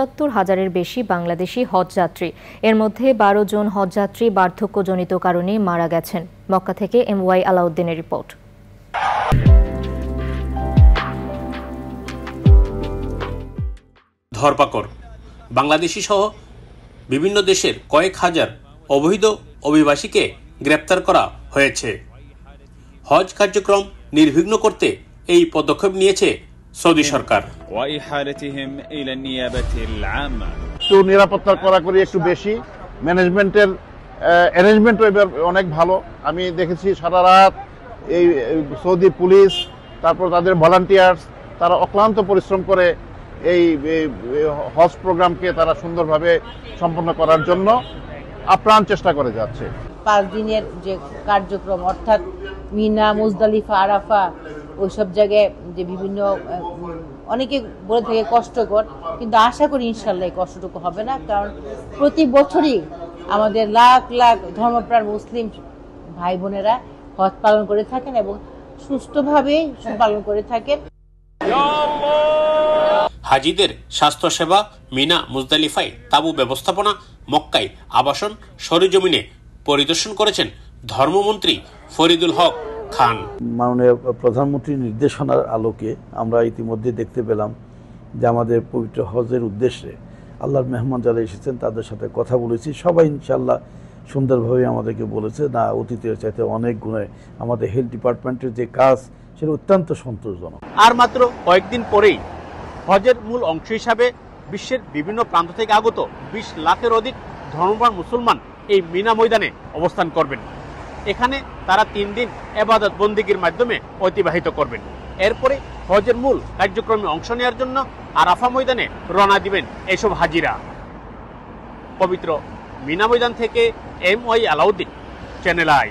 ৭৫,০০০-এর বেশি বাংলাদেশি হজযাত্রী। এর মধ্যে ১২ জন হজযাত্রী বার্ধক্যজনিত কারণে মারা গেছেন। মক্কা থেকে MY আলাউদ্দিনের রিপোর্ট। ধরপাকড়। বাংলাদেশি সহ বিভিন্ন দেশের কয়েক হাজার অবৈধ অভিবাসীকে গ্রেপ্তার করা হয়েছে। হজ কার্যক্রম নির্বিঘ্ন করতে এই পদক্ষেপ নিয়েছে সৌদি সরকার। একটু নিরাপত্তার কড়াকড়ি একটু বেশি, ম্যানেজমেন্টের অ্যারেঞ্জমেন্টও এবার অনেক ভালো। আমি দেখেছি সারা রাত এই সৌদি পুলিশ, তারপর তাদের ভলান্টিয়ার্স, তারা অক্লান্ত পরিশ্রম করে এই হজ প্রোগ্রামকে তারা সুন্দরভাবে সম্পন্ন করার জন্য আপ্রাণ চেষ্টা করে যাচ্ছে। 5 দিনের যে কার্যক্রম অর্থাৎ মিনা, মুজদালিফা, আরাফা, ওইসব জায়গায় যে বিভিন্ন অনেকে বলে থাকে কষ্টকর, কিন্তু আশা করি ইনশাল্লাহ এই কষ্টটুকু হবে না। কারণ প্রতি বছরই আমাদের লাখ লাখ ধর্মপ্রাণ মুসলিম ভাই বোনেরা হজ পালন করে থাকেন এবং সুষ্ঠুভাবে পালন করে থাকেন। হাজিদের স্বাস্থ্যসেবা, মিনা, মুজদালিফায় তাঁবু ব্যবস্থাপনা, মক্কায় আবাসন সরেজমিনে পরিদর্শন করেছেন ধর্মমন্ত্রী ফরিদুল হক খান। মাননীয় প্রধানমন্ত্রীর নির্দেশনার আলোকে আমরা ইতিমধ্যে দেখতে পেলাম যে আমাদের পবিত্র হজের উদ্দেশ্যে আল্লাহর মেহমান যারা এসেছেন তাদের সাথে কথা বলেছি। সবাই ইনশাল্লাহ সুন্দরভাবে আমাদেরকে বলেছে না, অতীতের চাইতে অনেক গুণে আমাদের হেলথ ডিপার্টমেন্টের যে কাজ সেটা অত্যন্ত সন্তোষজনক। আর মাত্র কয়েকদিন পরেই হজের মূল অংশ হিসাবে বিশ্বের বিভিন্ন প্রান্ত থেকে আগত 20 লাখের অধিক ধর্মপ্রাণ মুসলমান এই মিনা ময়দানে অবস্থান করবেন। এখানে তারা 3 দিন ইবাদত বন্দেগীর মাধ্যমে অতিবাহিত করবেন। এরপরে হজের মূল কার্যক্রমে অংশ নেওয়ার জন্য আরাফা ময়দানে রওনা দিবেন এসব হাজিরা। পবিত্র মিনা ময়দান থেকে MY আলাউদ্দিন, চ্যানেল আই।